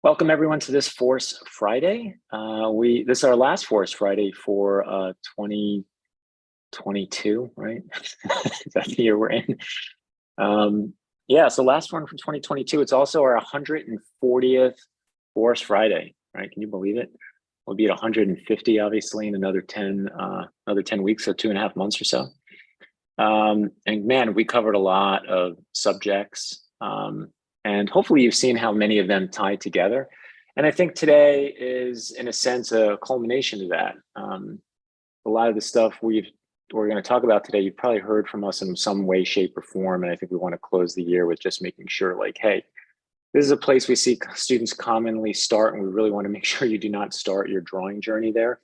Welcome everyone to this Force Friday. This is our last Force Friday for 2022, right? That's the year we're in. Yeah, so last one from 2022. It's also our 140th Force Friday, right? Can you believe it? We'll be at 150, obviously, in another 10 weeks, so 2.5 months or so. And man, we covered a lot of subjects. And hopefully you've seen how many of them tie together. And I think today is, in a sense, a culmination of that. A lot of the stuff we're going to talk about today, you've probably heard from us in some way, shape, or form. And I think we want to close the year with just making sure, like, hey, this is a place we see students commonly start, and we really want to make sure you do not start your drawing journey there.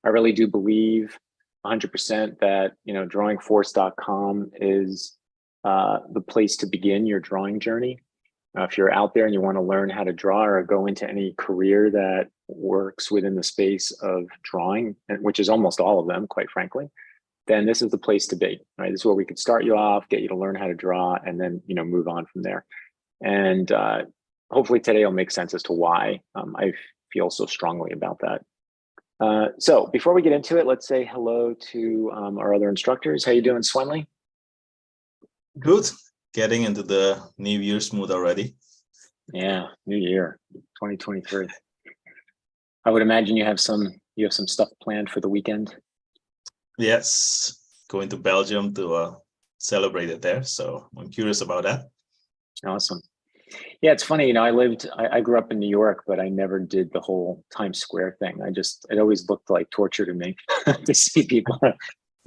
I really do believe 100% that, drawingforce.com is the place to begin your drawing journey. If you're out there and you want to learn how to draw or go into any career that works within the space of drawing, which is almost all of them, quite frankly, then this is the place to be, right? This is where we could start you off, get you to learn how to draw, and then, move on from there. And hopefully today will make sense as to why I feel so strongly about that. So before we get into it, let's say hello to our other instructors. How you doing, Swenley? Good. Getting into the new year's mood already. Yeah, new year, 2023. I would imagine you have some stuff planned for the weekend. Yes, going to Belgium to celebrate it there. So I'm curious about that. Awesome. Yeah, it's funny, I grew up in New York, but I never did the whole Times Square thing. It always looked like torture to me to see people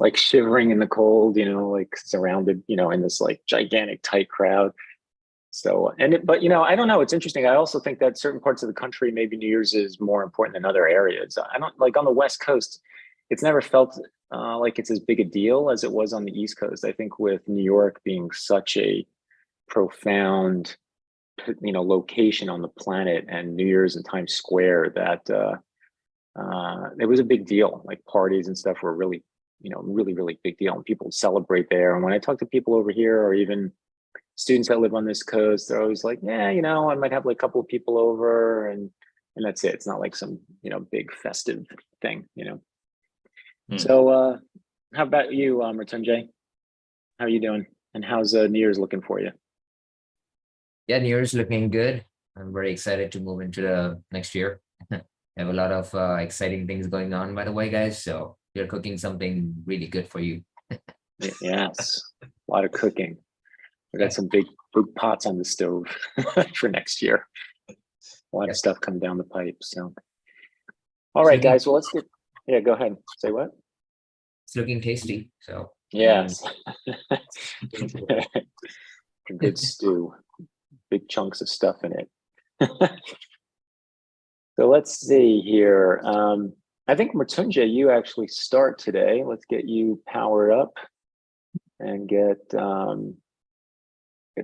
like shivering in the cold, like surrounded, in this like gigantic tight crowd. So, but I don't know. It's interesting. I also think that certain parts of the country, maybe New Year's is more important than other areas. I don't like on the West Coast, it's never felt like it's as big a deal as it was on the East Coast. I think with New York being such a profound, location on the planet, and New Year's in Times Square, that it was a big deal. Like parties and stuff were really, really big deal, and people celebrate there. And when I talk to people over here, or even students that live on this coast, they're always like, yeah, I might have like a couple of people over, and that's it. It's not like some, big festive thing, So how about you, Ratunjay? How are you doing? And how's New Year's looking for you? Yeah, New Year's looking good. I'm very excited to move into the next year. I have a lot of exciting things going on, by the way, guys. So you're cooking something really good for you. Yes, a lot of cooking. We got some big pots on the stove for next year. A lot of stuff coming down the pipe. So, all right, guys. Well, let's get. Yeah, go ahead. Say what? It's looking tasty. So yes, a good stew, big chunks of stuff in it. So let's see here. I think Matunja, you actually start today. Let's get you powered up and get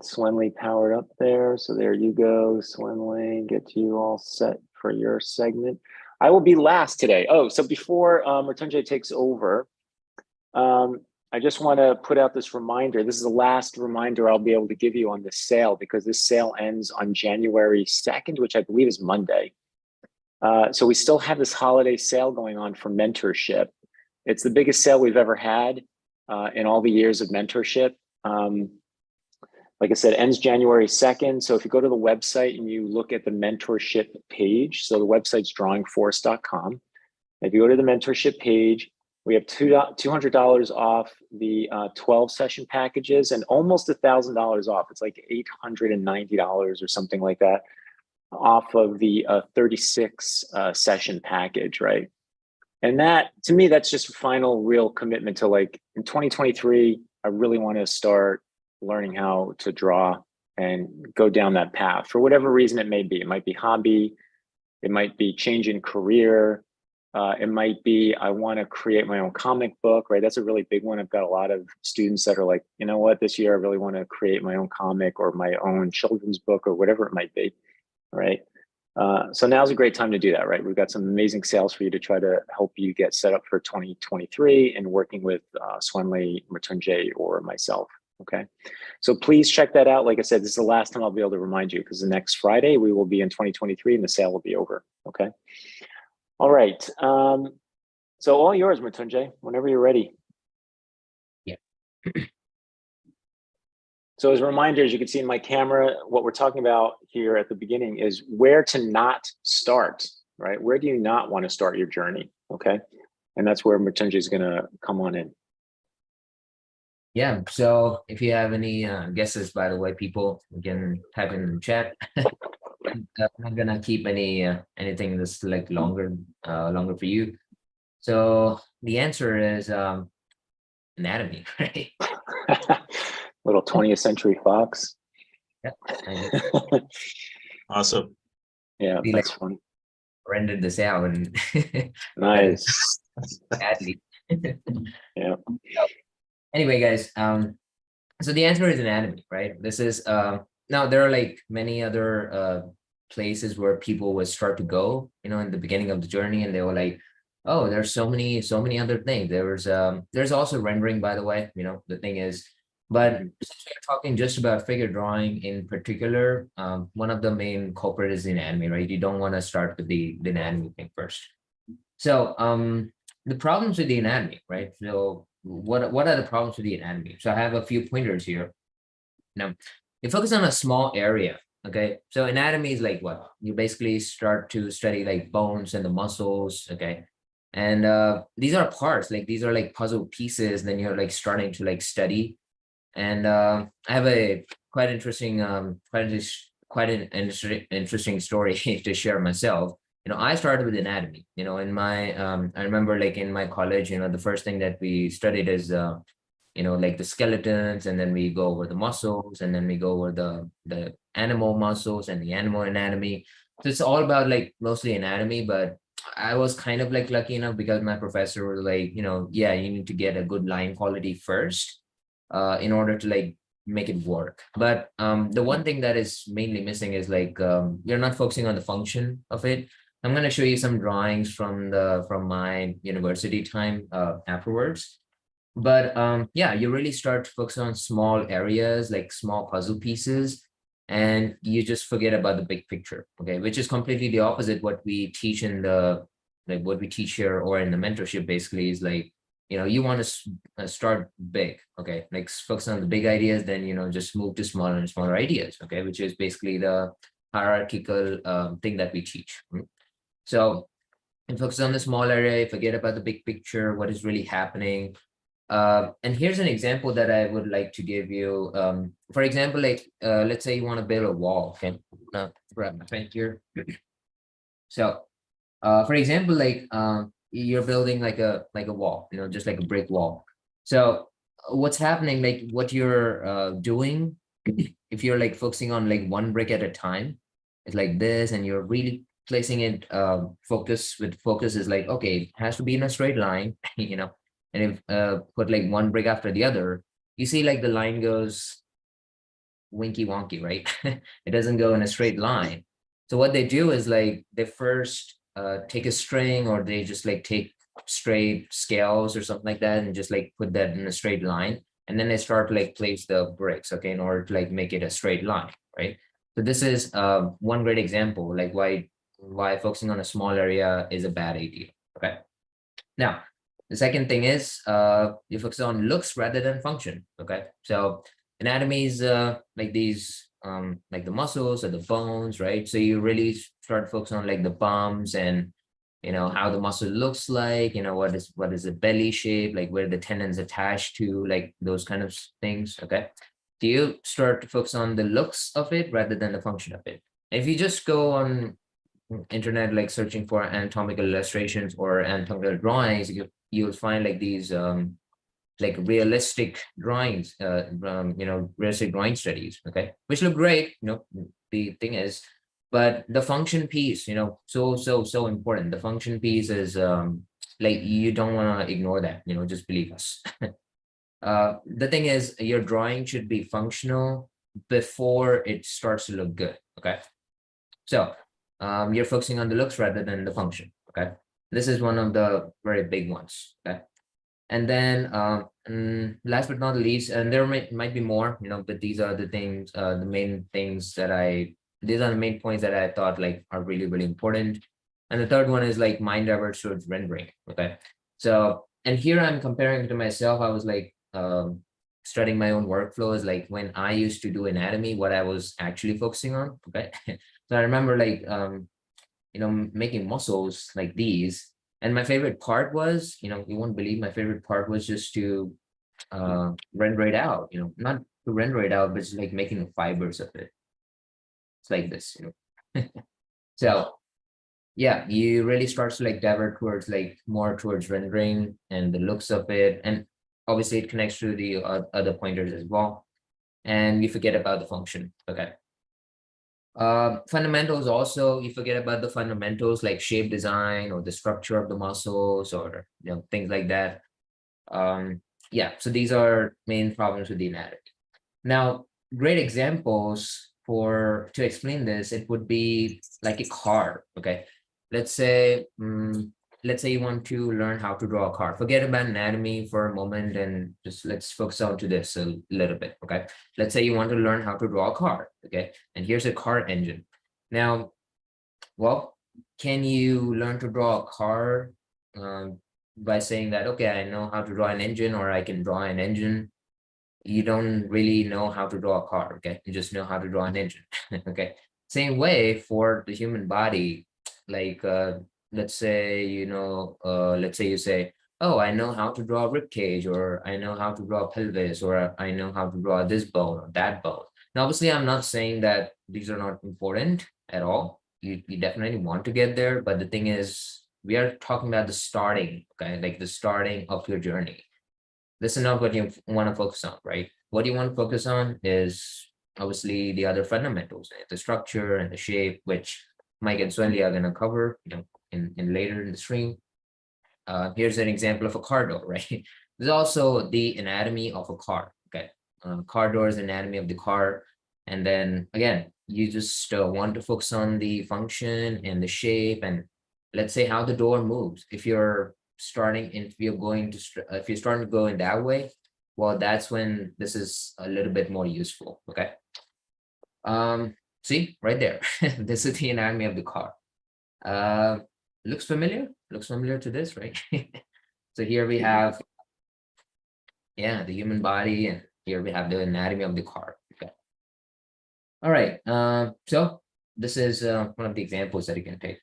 Swenley powered up there. So there you go, Swenley, get you all set for your segment. I will be last today. Oh, so before Matunja takes over, I just want to put out this reminder. This is the last reminder I'll be able to give you on this sale, because this sale ends on January 2nd, which I believe is Monday. So we still have this holiday sale going on for mentorship. It's the biggest sale we've ever had in all the years of mentorship. Like I said, ends January 2nd. So if you go to the website and you look at the mentorship page, so the website's drawingforce.com. If you go to the mentorship page, we have $200 off the 12 session packages, and almost $1,000 off. It's like $890 or something like that off of the 36 session package, right? And that, to me, that's just a final real commitment to, like, in 2023, I really want to start learning how to draw and go down that path for whatever reason it may be. It might be hobby, it might be changing career, it might be I want to create my own comic book, right? That's a really big one. I've got a lot of students that are like, you know what, this year I really want to create my own comic or my own children's book or whatever it might be, right? So now's a great time to do that, right? We've got some amazing sales for you to try to help you get set up for 2023 and working with Swenley, Matunjay, or myself. Okay. So please check that out. Like I said, this is the last time I'll be able to remind you because the next Friday we will be in 2023 and the sale will be over. Okay. All right. So all yours, Mrityunjay, whenever you're ready. Yeah. So as a reminder, as you can see in my camera, what we're talking about here at the beginning is where to not start, right? Where do you not want to start your journey? Okay. And that's where Mrityunjay is going to come on in. Yeah. So if you have any guesses, by the way, people, you can type in the chat. I'm not gonna keep anything that's like longer for you. So the answer is anatomy, right? Little 20th Century Fox. Yeah, I Awesome. Yeah, really like that's funny. rendered this out and Nice. badly. Yeah. Anyway, guys, so the answer is anatomy, right? This is now there are like many other places where people would start to go, you know, in the beginning of the journey, and they were like, oh, there's so many other things. There's also rendering, by the way, you know, the thing is, but since we're talking just about figure drawing in particular, one of the main culprit is the anatomy, right? You don't want to start with the anatomy thing first. So the problems with the anatomy, right? So what are the problems with the anatomy? So I have a few pointers here. Now, you focus on a small area, okay? So anatomy is like what? You basically start to study like bones and the muscles, okay? And these are parts, like these are like puzzle pieces, then you're like starting to like study. And I have a quite an interesting story to share myself. You know, I started with anatomy. You know, in my I remember like in my college, you know, the first thing that we studied is you know, like the skeletons, and then we go over the muscles, and then we go over the animal muscles and the animal anatomy. So it's all about like mostly anatomy, but I was kind of like lucky enough because my professor was like, you know, yeah, you need to get a good line quality first in order to like make it work. But the one thing that is mainly missing is like you're not focusing on the function of it. I'm going to show you some drawings from my university time afterwards. But yeah, you really start to focus on small areas, like small puzzle pieces, and you just forget about the big picture, okay? Which is completely the opposite what we teach in the, like what we teach here or in the mentorship basically is like, you know, you want to start big, okay? Like focus on the big ideas, then, you know, just move to smaller and smaller ideas, okay? Which is basically the hierarchical thing that we teach. So, and focus on the small area, forget about the big picture, what is really happening. And here's an example that I would like to give you. For example, like let's say you want to build a wall. Okay, I'm gonna grab my pen here. So, for example, like you're building like a wall, you know, just like a brick wall. So, what's happening? Like what you're doing, if you're like focusing on like one brick at a time, it's like this, and you're really placing it focus is like okay, it has to be in a straight line, you know, and if put like one brick after the other, you see like the line goes winky wonky, right? It doesn't go in a straight line. So what they do is like they first take a string, or they just like take straight scales or something like that and just like put that in a straight line, and then they start to like place the bricks, okay, in order to like make it a straight line, right? So this is one great example like why focusing on a small area is a bad idea. Okay, now the second thing is you focus on looks rather than function. Okay, so anatomy is like these like the muscles or the bones, right? So you really start focusing on like the bumps and you know how the muscle looks like, you know what is the belly shape, like where the tendons attached to, like those kind of things. Okay, do you start to focus on the looks of it rather than the function of it? If you just go on internet like searching for anatomical illustrations or anatomical drawings, you'll find like these like realistic drawings, you know, realistic drawing studies, okay, which look great, you know. The thing is, but the function piece, you know, so important. The function piece is like you don't want to ignore that, you know, just believe us. The thing is, your drawing should be functional before it starts to look good, okay? So you're focusing on the looks rather than the function, okay? This is one of the very big ones, okay? And then last but not least, and there might be more, but these are the things, the main things these are the main points that I thought like are really, really important. And the third one is like mind diverts towards rendering. Okay. So, and here I'm comparing it to myself. I was like studying my own workflows, like when I used to do anatomy, what I was actually focusing on. Okay. So I remember like making muscles like these. And my favorite part was, you won't believe, my favorite part was just to render it out, not to render it out, but just like making the fibers of it. It's like this, So yeah, you really start to like divert towards like more towards rendering and the looks of it. And obviously it connects to the other pointers as well. And you forget about the function. Okay. Fundamentals also, you forget about the fundamentals like shape design or the structure of the muscles or things like that. Yeah, so these are main problems with the anatomy. Now, great examples to explain this, it would be like a car. Okay, let's say you want to learn how to draw a car. Forget about anatomy for a moment and just let's focus on to this a little bit. Okay, let's say you want to learn how to draw a car. Okay, and here's a car engine. Now, well, can you learn to draw a car by saying that, okay, I know how to draw an engine or I can draw an engine? You don't really know how to draw a car. Okay, you just know how to draw an engine. Okay, same way for the human body. Like let's say let's say you say, oh, I know how to draw a rib cage, or I know how to draw a pelvis, or I know how to draw this bone or that bone. Now obviously I'm not saying that these are not important at all. You definitely want to get there, but the thing is we are talking about the starting. Okay, like the starting of your journey. This is not what you want to focus on, right? What you want to focus on is obviously the other fundamentals, the structure and the shape, which Mike and Swenley are going to cover, in later in the stream. Here's an example of a car door, right? There's also the anatomy of a car. Okay, car door is anatomy of the car, and then again, you just want to focus on the function and the shape, and let's say how the door moves. If you're starting, if you're starting to go in that way, well, that's when this is a little bit more useful. Okay. See right there, this is the anatomy of the car. Looks familiar to this, right? So here we have, yeah, the human body, and here we have the anatomy of the car. Okay. All right. So this is one of the examples that you can take.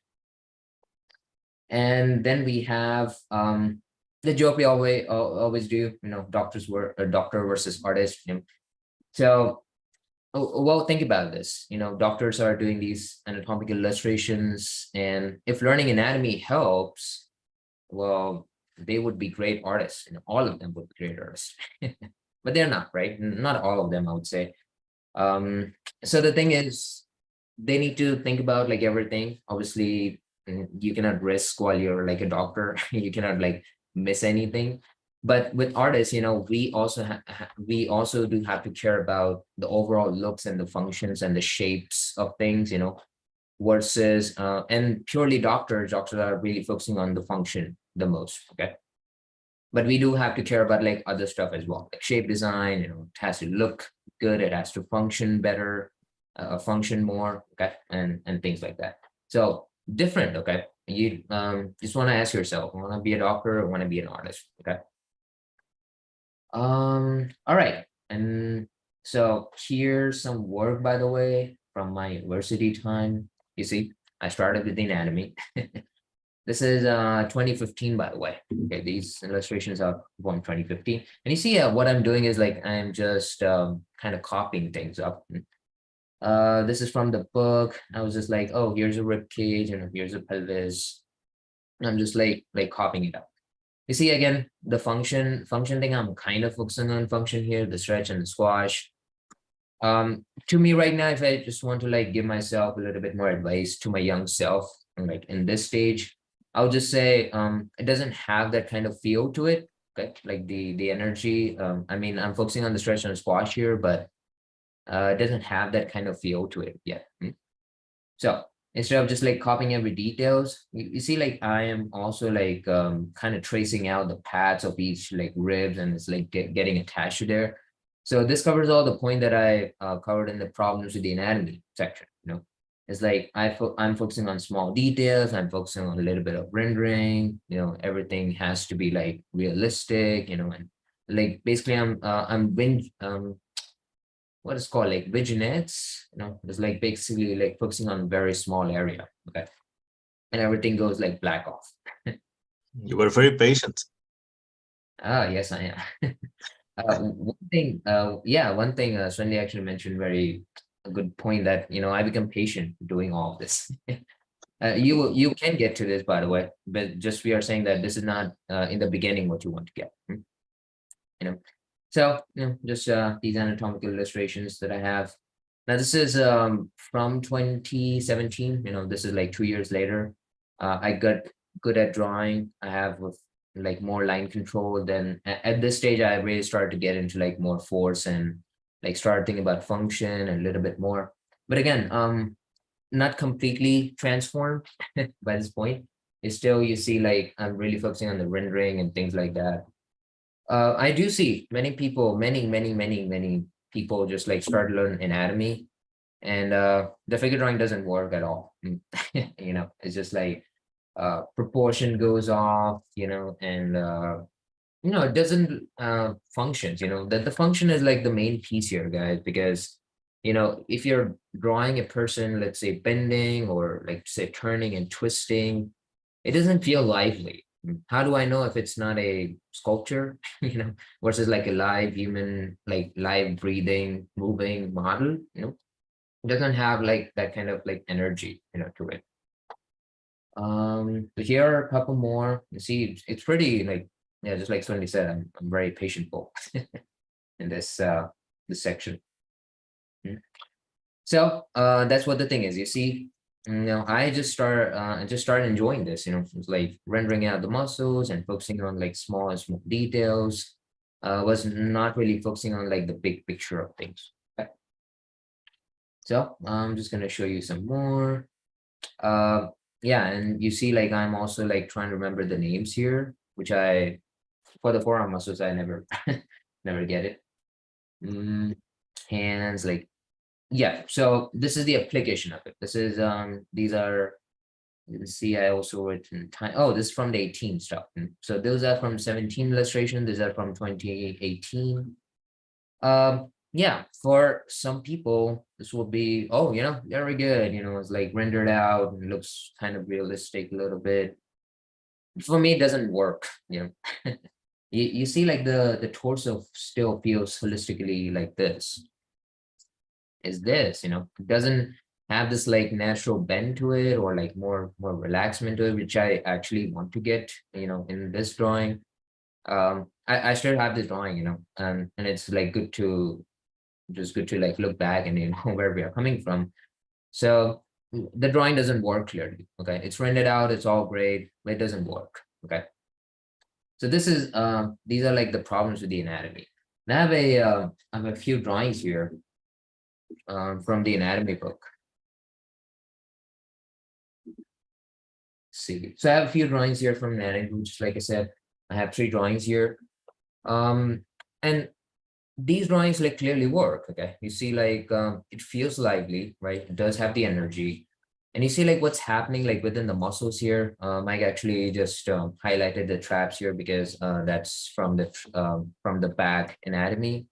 And then we have the joke we always do, doctor versus artist. So, well, think about this. Doctors are doing these anatomical illustrations, and if learning anatomy helps, well, they would be great artists. All of them would be great artists, but they're not, right? Not all of them, I would say. So the thing is, they need to think about like everything. Obviously, you cannot risk while you're like a doctor. You cannot like miss anything. But with artists, we also do have to care about the overall looks and the functions and the shapes of things, versus and purely doctors are really focusing on the function the most. Okay, but we do have to care about like other stuff as well, like shape design. It has to look good, it has to function better, function more. Okay, and things like that. So different. Okay, you just want to ask yourself, want to be a doctor or want to be an artist? Okay. All right, and so here's some work, by the way, from my university time. You see, I started with the anatomy. This is 2015, by the way. Okay, these illustrations are from 2015. And you see what I'm doing is like I'm just kind of copying things up. This is from the book. I was just like, oh, here's a rib cage and here's a pelvis. I'm just like copying it up. You see, again, the function thing, I'm kind of focusing on function here, the stretch and the squash. To me right now, if I just want to like give myself a little bit more advice to my young self, like in this stage, I'll just say it doesn't have that kind of feel to it. Okay, like the energy. I mean, I'm focusing on the stretch and the squash here, but it doesn't have that kind of feel to it yet. So instead of just like copying every details, you see like I am also like kind of tracing out the paths of each like ribs, and it's like getting attached to there. So this covers all the point that I covered in the problems with the anatomy section. It's like I'm focusing on small details. I'm focusing on a little bit of rendering. Everything has to be like realistic. And like basically what is called like vignettes. It's like basically like focusing on very small area. Okay, and everything goes like black off. You were very patient. Ah, yes, I am. One thing Sunny actually mentioned very a good point that I become patient doing all of this. You can get to this, by the way, but just we are saying that this is not in the beginning what you want to get. You know, so just these anatomical illustrations that I have. Now this is from 2017. This is like 2 years later. I got good at drawing. I have like more line control. Then at this stage, I really started to get into like more force and like started thinking about function a little bit more. But again, not completely transformed by this point. It's still, you see, like I'm really focusing on the rendering and things like that. I do see many people, many people just like start to learn anatomy, and the figure drawing doesn't work at all. It's just like proportion goes off, and it doesn't functions. That the function is like the main piece here, guys, because if you're drawing a person, let's say bending or like say turning and twisting, it doesn't feel lively. How do I know if it's not a sculpture, versus like a live human, like live breathing, moving model? It doesn't have like that kind of like energy, to it. So here are a couple more. You see, it's pretty like, yeah, just like Sunny said, I'm very patient in this section. So that's what the thing is. You see, I just started enjoying this. It's like rendering out the muscles and focusing on like small and small details. Was not really focusing on like the big picture of things. Okay. So I'm just gonna show you some more. Yeah, and you see, like I'm also like trying to remember the names here, which for the forearm muscles I never never get it. Hands, like, yeah, so this is the application of it. This is these are, let's see, I also written time. Oh, this is from the 18 stuff. So those are from 17 illustration. These are from 2018. Yeah, for some people this will be, oh, very good. It's like rendered out and looks kind of realistic a little bit. For me, it doesn't work. You see, like the torso still feels holistically like this. Is this, it doesn't have this like natural bend to it, or like more relaxment to it, which I actually want to get, in this drawing. I still have this drawing, and it's like good to like look back and where we are coming from. So the drawing doesn't work clearly. Okay, it's rendered out, it's all great, but it doesn't work. Okay, so this is these are like the problems with the anatomy. And I have a few drawings here from the anatomy book. Let's see, so I have a few drawings here from anatomy, just like I said. I have 3 drawings here, and these drawings like clearly work. Okay, you see, like it feels lively, right? It does have the energy, and you see like what's happening like within the muscles here. Mike actually just highlighted the traps here because that's from the back anatomy,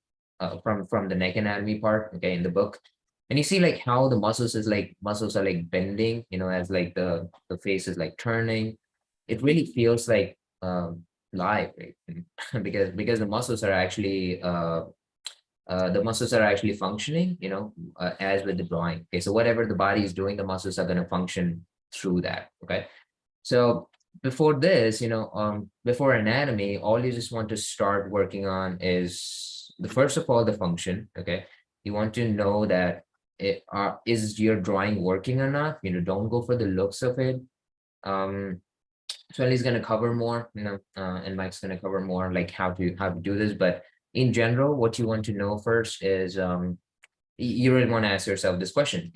from the neck anatomy part, okay, in the book. And you see like how the muscles are like bending, as like the face is like turning. It really feels like live, right? because the muscles are actually functioning, as with the drawing. Okay, so whatever the body is doing, the muscles are going to function through that. Okay, so before this, before anatomy, all you just want to start working on is first of all the function. Okay, you want to know that is your drawing working or not. Don't go for the looks of it. So Ellie's going to cover more, and Mike's going to cover more like how to do this. But in general, what you want to know first is you really want to ask yourself this question: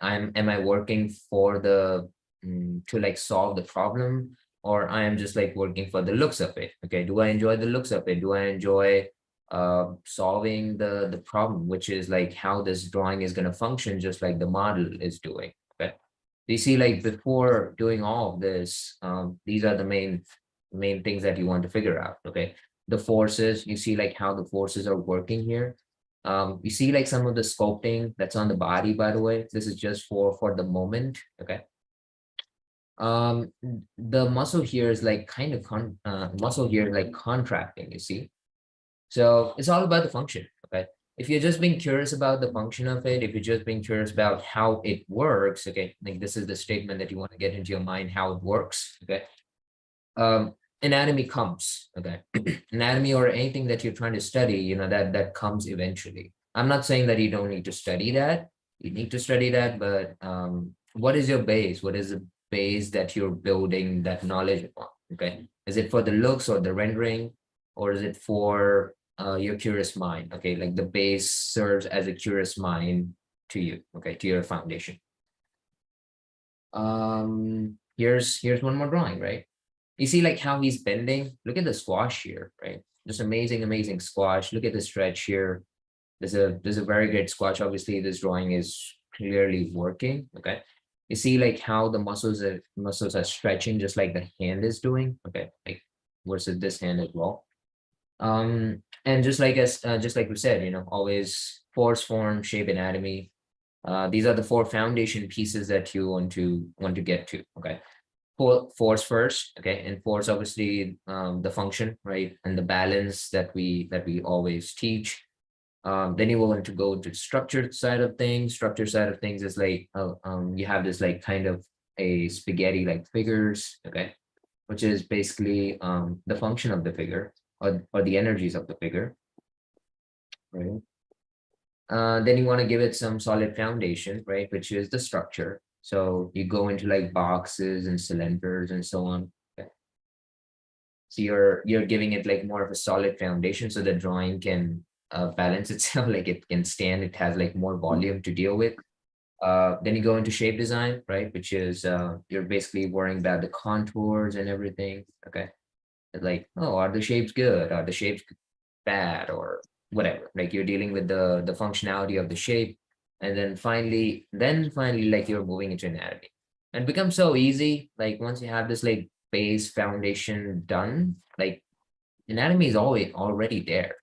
am I working for the to like solve the problem, or I am just like working for the looks of it? Okay, do I enjoy the looks of it? Do I enjoy solving the problem, which is like how this drawing is going to function, just like the model is doing? Okay, you see, like before doing all of this, these are the main things that you want to figure out. Okay, the forces, you see like how the forces are working here. You see like some of the sculpting that's on the body, by the way. This is just for the moment. Okay, the muscle here is like kind of muscle here like contracting, you see. So it's all about the function. Okay, if you're just being curious about the function of it, if you're just being curious about how it works, okay, like this is the statement that you want to get into your mind, how it works. Okay, anatomy comes. Okay, anatomy or anything that you're trying to study, you know, that comes eventually. I'm not saying that you don't need to study that. You need to study that, but what is your base? What is the base that you're building that knowledge upon? Okay, is it for the looks or the rendering, or is it for your curious mind? Okay, like the base serves as a curious mind to you. Okay, to your foundation. Here's one more drawing, right? You see like how he's bending. Look at the squash here, right? Just amazing squash. Look at the stretch here. There's a very great squash. Obviously, this drawing is clearly working. Okay, you see like how the muscles are stretching, just like the hand is doing. Okay, like versus this hand as well. And just like we said, you know, always force, form, shape, anatomy. These are the four foundation pieces that you want to get to. Okay, force first. Okay, and force obviously the function, right, and the balance that we always teach. Then you want to go to structured side of things. Structured side of things is like you have this like kind of a spaghetti like figures. Okay, which is basically the function of the figure, or the energies of the figure, right? Then you want to give it some solid foundation, right, which is the structure. So you go into like boxes and cylinders and so on. Okay. So you're giving it like more of a solid foundation, so the drawing can balance itself, like it can stand, it has like more volume to deal with. Then you go into shape design, right, which is you're basically worrying about the contours and everything. Okay, like, oh, are the shapes good, are the shapes bad, or whatever, like you're dealing with the functionality of the shape. And then finally like you're moving into anatomy, and it becomes so easy. Like once you have this like base foundation done, like anatomy is already there.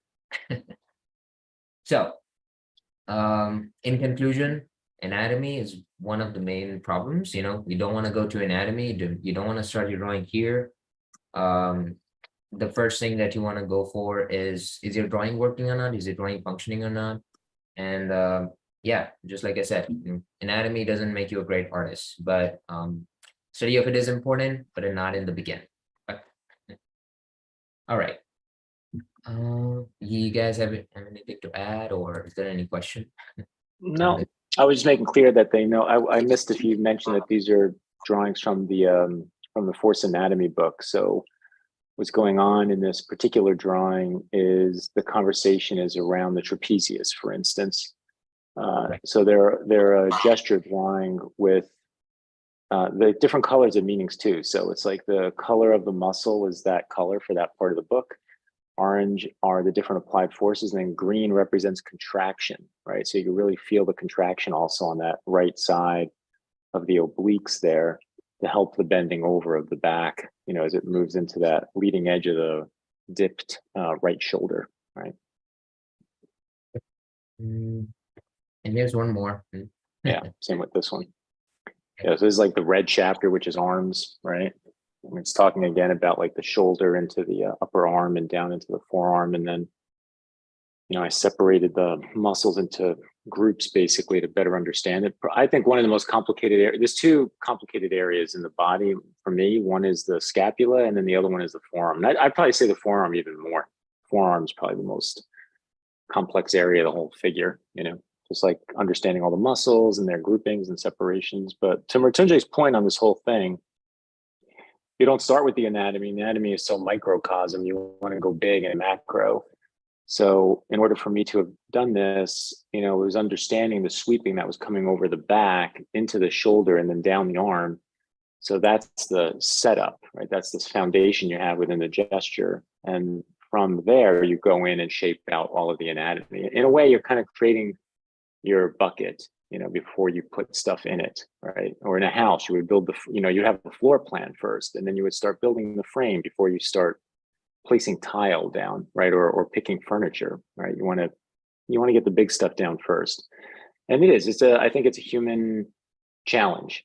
So in conclusion, anatomy is one of the main problems. You know, you don't want to go to anatomy, you don't want to start your drawing here. The first thing that you want to go for is your drawing working or not? Is your drawing functioning or not? And yeah, just like I said, anatomy doesn't make you a great artist, but study of it is important, but not in the beginning. Okay. All right. You guys have anything to add, or is there any question? No, I was just making clear that they know. I missed if you mentioned that these are drawings from the Force Anatomy book. So what's going on in this particular drawing is the conversation is around the trapezius, for instance. So they're a gesture drawing with the different colors of meanings too. So it's like the color of the muscle is that color for that part of the book. Orange are the different applied forces, and then green represents contraction, right? So you can really feel the contraction also on that right side of the obliques there to help the bending over of the back, you know, as it moves into that leading edge of the dipped right shoulder, right? And there's one more. Yeah, same with this one. Yeah, so this is like the red chapter, which is arms, right? And it's talking again about like the shoulder into the upper arm and down into the forearm. And then, you know, I separated the muscles into groups basically to better understand it. I think one of the most complicated areas, there's two complicated areas in the body for me. One is the scapula, and then the other one is the forearm. And I'd probably say the forearm even more. Forearm is probably the most complex area of the whole figure, you know, just like understanding all the muscles and their groupings and separations. But to Mrityunjay's point on this whole thing, you don't start with the anatomy. Anatomy is so microcosm. You want to go big and macro. So in order for me to have done this, it was understanding the sweeping that was coming over the back into the shoulder and then down the arm. So that's the setup, right? That's this foundation you have within the gesture. And from there, you go in and shape out all of the anatomy. In a way, you're kind of creating your bucket, before you put stuff in it, right? Or in a house, you would build you have the floor plan first, and then you would start building the frame before you start placing tile down, right? Or picking furniture, right? You want to get the big stuff down first. And I think it's a human challenge,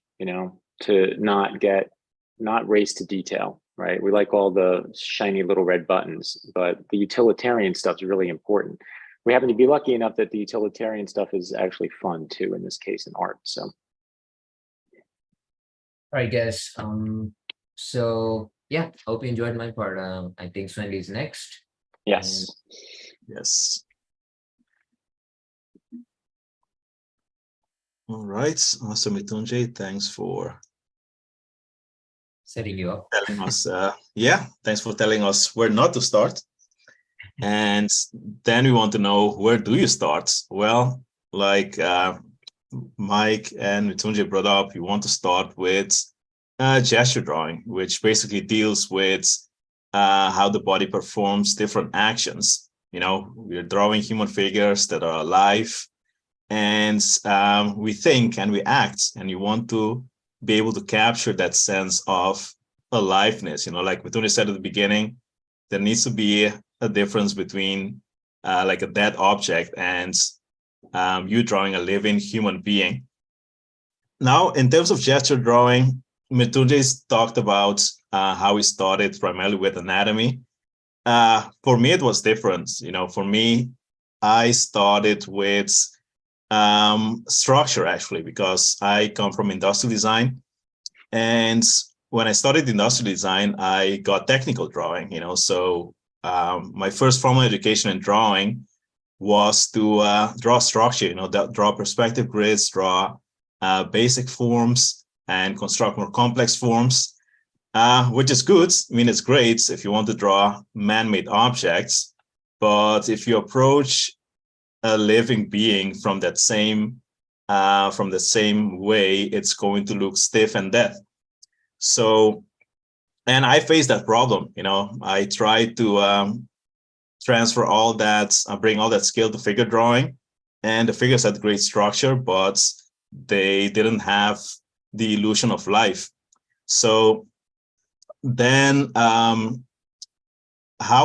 to not race to detail, right? We like all the shiny little red buttons, but the utilitarian stuff is really important. We happen to be lucky enough that the utilitarian stuff is actually fun too, in this case, in art. So. All right, guys. So yeah, hope you enjoyed my part. I think Swendy's next. Yes. Yes. All right, Master Mrityunjay, thanks for Setting you up. telling us. Thanks for telling us where not to start. And then we want to know, where do you start? Well, like Mike and Mrityunjay brought up, you want to start with gesture drawing, which basically deals with how the body performs different actions. We're drawing human figures that are alive, and we think and we act, and you want to be able to capture that sense of aliveness. Like Mrityunjay said at the beginning, there needs to be a difference between like a dead object and you drawing a living human being. Now, in terms of gesture drawing, Mrityunjay's talked about how he started primarily with anatomy. For me, it was different. For me, I started with structure, actually, because I come from industrial design. And when I started industrial design, I got technical drawing, so my first formal education in drawing was to draw structure, draw perspective grids, draw basic forms, and construct more complex forms, which is good. I mean, it's great if you want to draw man-made objects, but if you approach a living being from the same way, it's going to look stiff and dead. So, and I faced that problem. I tried to transfer all that, bring all that skill to figure drawing, and the figures had great structure, but they didn't have the illusion of life. So then, how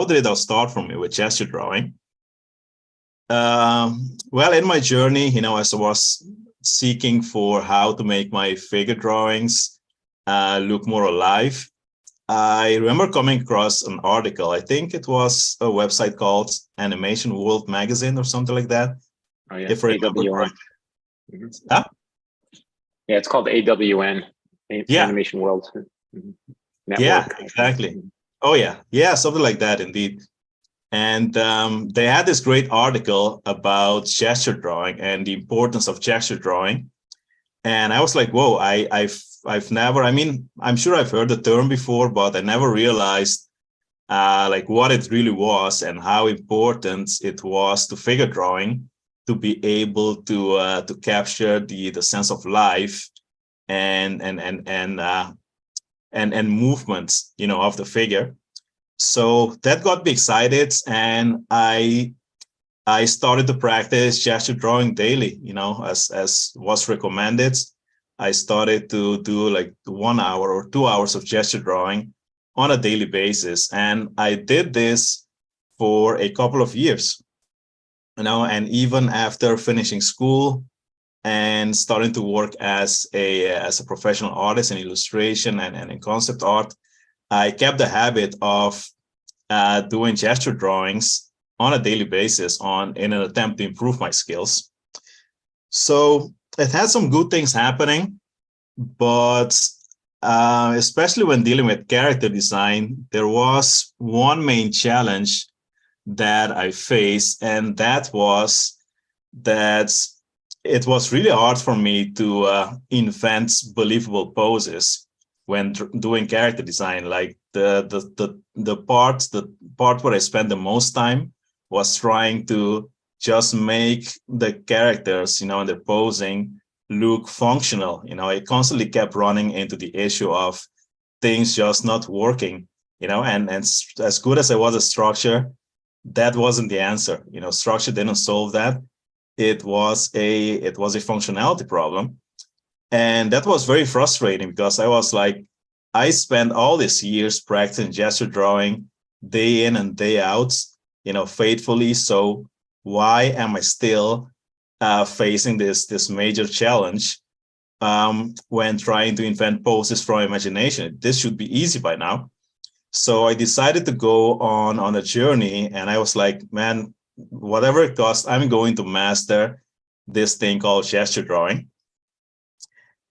did it all start for me with gesture drawing? Well, in my journey, as I was seeking for how to make my figure drawings look more alive, I remember coming across an article. I think it was a website called Animation World Magazine or something like that. Oh yeah, if I remember AWN. correctly. Huh? Yeah, it's called AWN, Animation World Network. Yeah, exactly. Oh yeah, something like that indeed. And they had this great article about gesture drawing and the importance of gesture drawing. And I was like, whoa, I've never, I mean, I'm sure I've heard the term before, but I never realized like what it really was and how important it was to figure drawing to be able to capture the sense of life and movements, of the figure. So that got me excited, and I started to practice gesture drawing daily, as was recommended. I started to do like 1 hour or 2 hours of gesture drawing on a daily basis. And I did this for a couple of years, and even after finishing school and starting to work as a professional artist in illustration and in concept art, I kept the habit of doing gesture drawings on a daily basis in an attempt to improve my skills. So it had some good things happening, but especially when dealing with character design, there was one main challenge that I faced, and that was that it was really hard for me to invent believable poses when doing character design. Like the part where I spend the most time was trying to just make the characters, and their posing look functional. I constantly kept running into the issue of things just not working, and as good as I was at structure, that wasn't the answer. Structure didn't solve that. It was a functionality problem. And that was very frustrating because I was like, I spent all these years practicing gesture drawing day in and day out, faithfully. So why am I still facing this major challenge when trying to invent poses from imagination? This should be easy by now. So I decided to go on a journey, and I was like, man, whatever it costs, I'm going to master this thing called gesture drawing.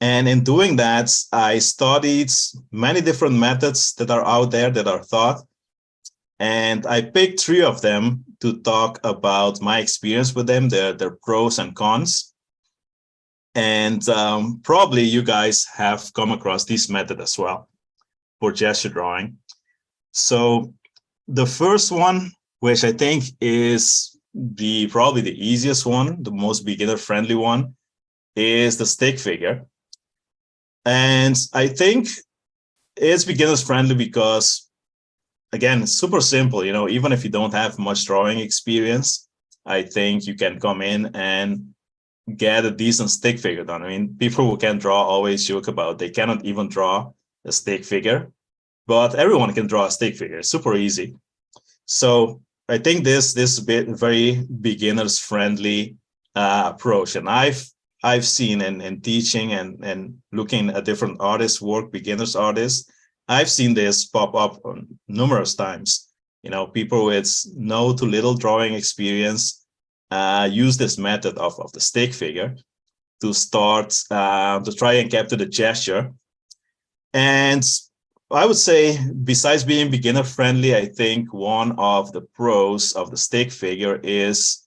And in doing that, I studied many different methods that are out there that are taught. And I picked 3 of them to talk about my experience with them, their pros and cons. And probably you guys have come across this method as well for gesture drawing. So the first one, which I think is probably the easiest one, the most beginner-friendly one, is the stick figure. And I think it's beginners-friendly because, again, it's super simple. Even if you don't have much drawing experience, I think you can come in and get a decent stick figure done. I mean, people who can draw always joke about they cannot even draw a stick figure, but everyone can draw a stick figure. It's super easy. So I think this is a very beginners-friendly approach. And I've seen in teaching and looking at different artists' work, beginners artists, I've seen this pop up numerous times. People with no to little drawing experience use this method of the stick figure to start to try and capture the gesture. And I would say, besides being beginner friendly, I think one of the pros of the stick figure is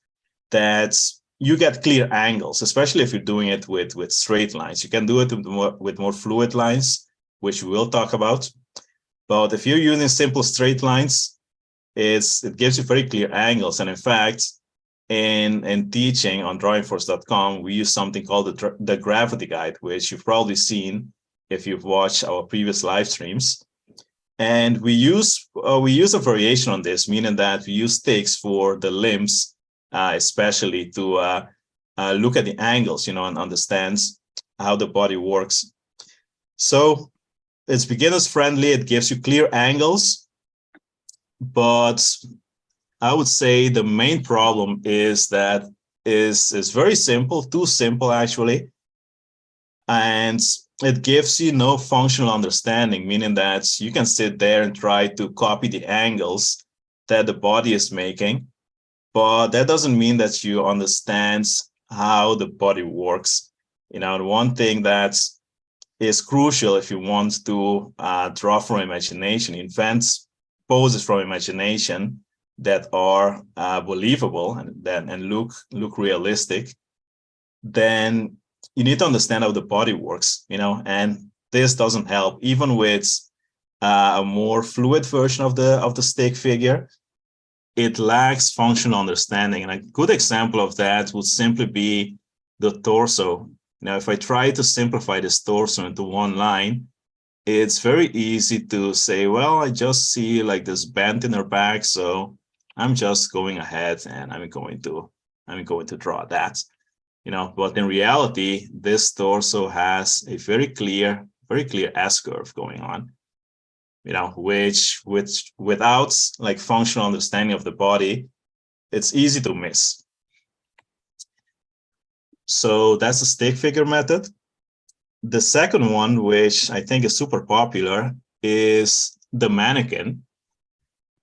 that you get clear angles, especially if you're doing it with straight lines. You can do it with more fluid lines, which we will talk about. But if you're using simple straight lines, it gives you very clear angles. And in fact, in teaching on drawingforce.com, we use something called the gravity guide, which you've probably seen if you've watched our previous live streams. And we use a variation on this, meaning that we use sticks for the limbs, especially to look at the angles, and understand how the body works. So it's beginners friendly. It gives you clear angles, but I would say the main problem is that is very simple, too simple actually, and it gives you no functional understanding, meaning that you can sit there and try to copy the angles that the body is making, but that doesn't mean that you understand how the body works. The one thing that is crucial if you want to draw from imagination, invent poses from imagination that are believable and look realistic, then you need to understand how the body works, and this doesn't help even with a more fluid version of the stick figure. It lacks functional understanding. And a good example of that would simply be the torso. If I try to simplify this torso into one line, it's very easy to say, well, I just see like this bend in her back, so I'm just going ahead and I'm going to draw that. But in reality, this torso has a very clear S-curve going on, which without like functional understanding of the body, it's easy to miss. So that's the stick figure method. The second one, which I think is super popular, is the mannequin.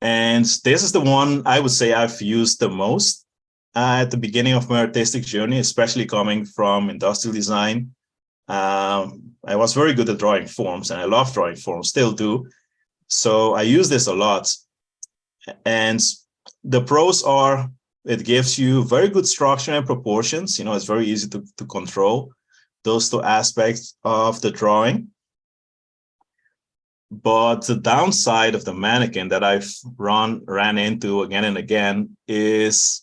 And this is the one I would say I've used the most at the beginning of my artistic journey, especially coming from industrial design. I was very good at drawing forms, and I love drawing forms, still do. So I use this a lot. And the pros are it gives you very good structure and proportions. It's very easy to control those two aspects of the drawing. But the downside of the mannequin that I've ran into again and again is,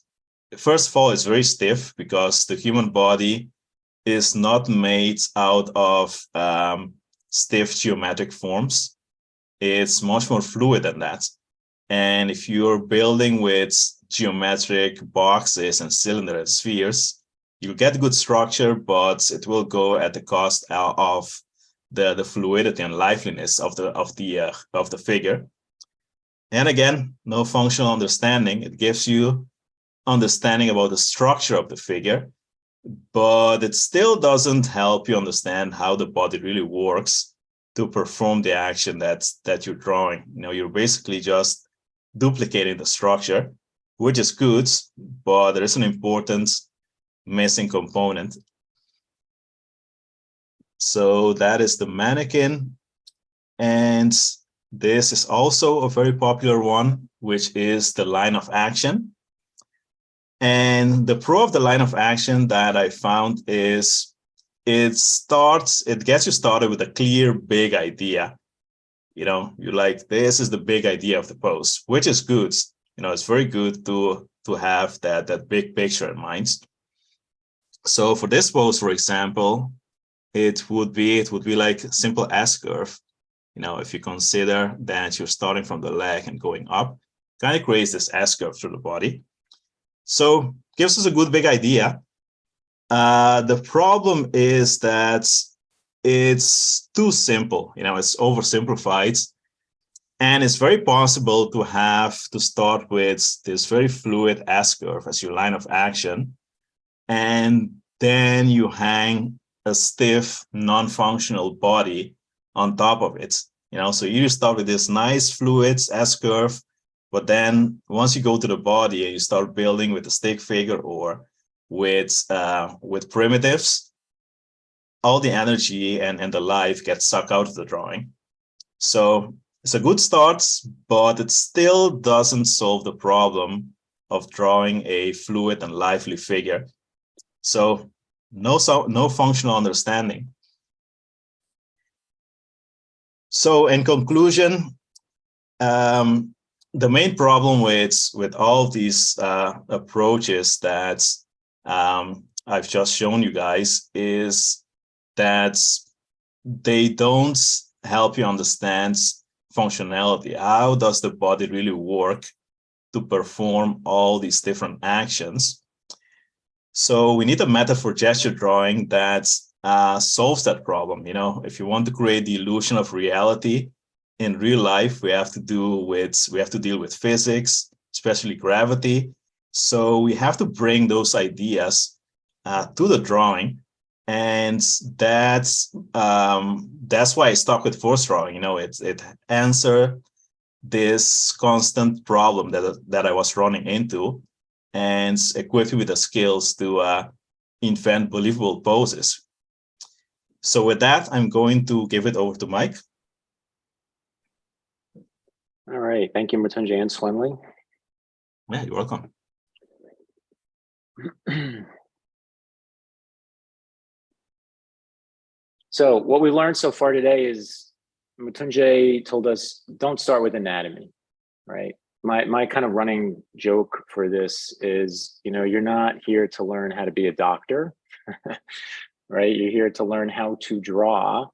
first of all, it's very stiff because the human body is not made out of stiff geometric forms. It's much more fluid than that. And if you're building with geometric boxes and cylinders and spheres, you'll get good structure, but it will go at the cost of the fluidity and liveliness of the figure. And again, no functional understanding. It gives you understanding about the structure of the figure, but it still doesn't help you understand how the body really works to perform the action that you're drawing. You're basically just duplicating the structure, which is good, but there is an important missing component. So that is the mannequin. And this is also a very popular one, which is the line of action. And the pro of the line of action that I found is it gets you started with a clear, big idea. You're like, this is the big idea of the pose, which is good. It's very good to have that big picture in mind. So for this pose, for example, it would be like a simple S curve. If you consider that you're starting from the leg and going up, kind of creates this S curve through the body. So gives us a good big idea. The problem is that it's too simple. It's oversimplified. And it's very possible to have to start with this very fluid S curve as your line of action. And then you hang a stiff, non-functional body on top of it. So you start with this nice fluid S curve, but then once you go to the body and you start building with a stick figure or with primitives, all the energy and the life gets sucked out of the drawing. So it's a good start, but it still doesn't solve the problem of drawing a fluid and lively figure. So no functional understanding. So in conclusion, the main problem with all of these approaches that I've just shown you guys is that they don't help you understand functionality. How does the body really work to perform all these different actions? So we need a method for gesture drawing that solves that problem. If you want to create the illusion of reality in real life, we have to deal with physics, especially gravity. So we have to bring those ideas to the drawing, and that's why I stuck with force drawing. It answered this constant problem that I was running into, and equipped me with the skills to invent believable poses. So with that, I'm going to give it over to Mike. All right. Thank you, Mattesi and Swinley. Yeah, you're welcome. So what we learned so far today is Mattesi told us, don't start with anatomy, right? My kind of running joke for this is, you're not here to learn how to be a doctor, right? You're here to learn how to draw.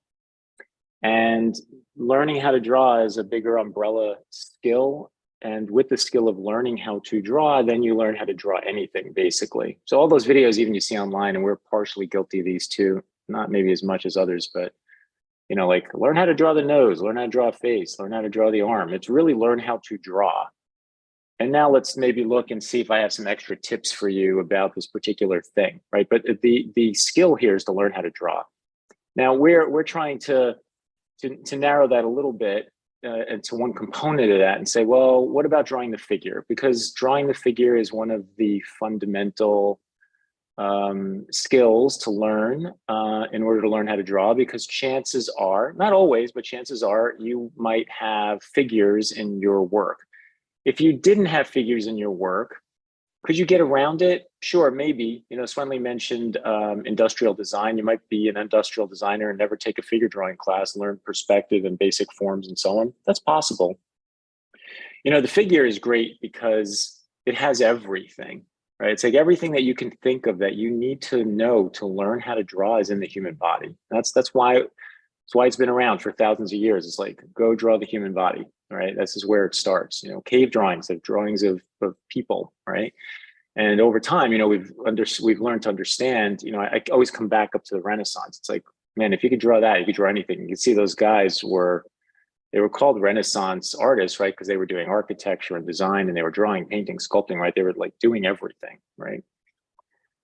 And learning how to draw is a bigger umbrella skill. And with the skill of learning how to draw, then you learn how to draw anything, basically. So all those videos even you see online, and we're partially guilty of these too, not maybe as much as others, but like learn how to draw the nose, learn how to draw a face, learn how to draw the arm. It's really learn how to draw. And now let's maybe look and see if I have some extra tips for you about this particular thing, right? But the skill here is to learn how to draw. Now we're trying to narrow that a little bit to one component of that and say, well, what about drawing the figure? Because drawing the figure is one of the fundamental skills to learn in order to learn how to draw, because chances are, not always, but chances are you might have figures in your work. If you didn't have figures in your work, Could you get around it? Sure, maybe. You know, Swenley mentioned industrial design. You might be an industrial designer and never take a figure drawing class, learn perspective and basic forms and so on. That's possible. You know, the figure is great because it has everything, right? It's like everything that you can think of that you need to know to learn how to draw is in the human body. That's why it's been around for thousands of years. It's like, go draw the human body, right? This is where it starts. You know, cave drawings, of drawings of people, right? And over time, you know, we've learned to understand. You know, I always come back up to the Renaissance. It's like, man, if you could draw that, you could draw anything. You can see those guys were called Renaissance artists, right? Because they were doing architecture and design, and they were drawing, painting, sculpting, right? They were like doing everything, right?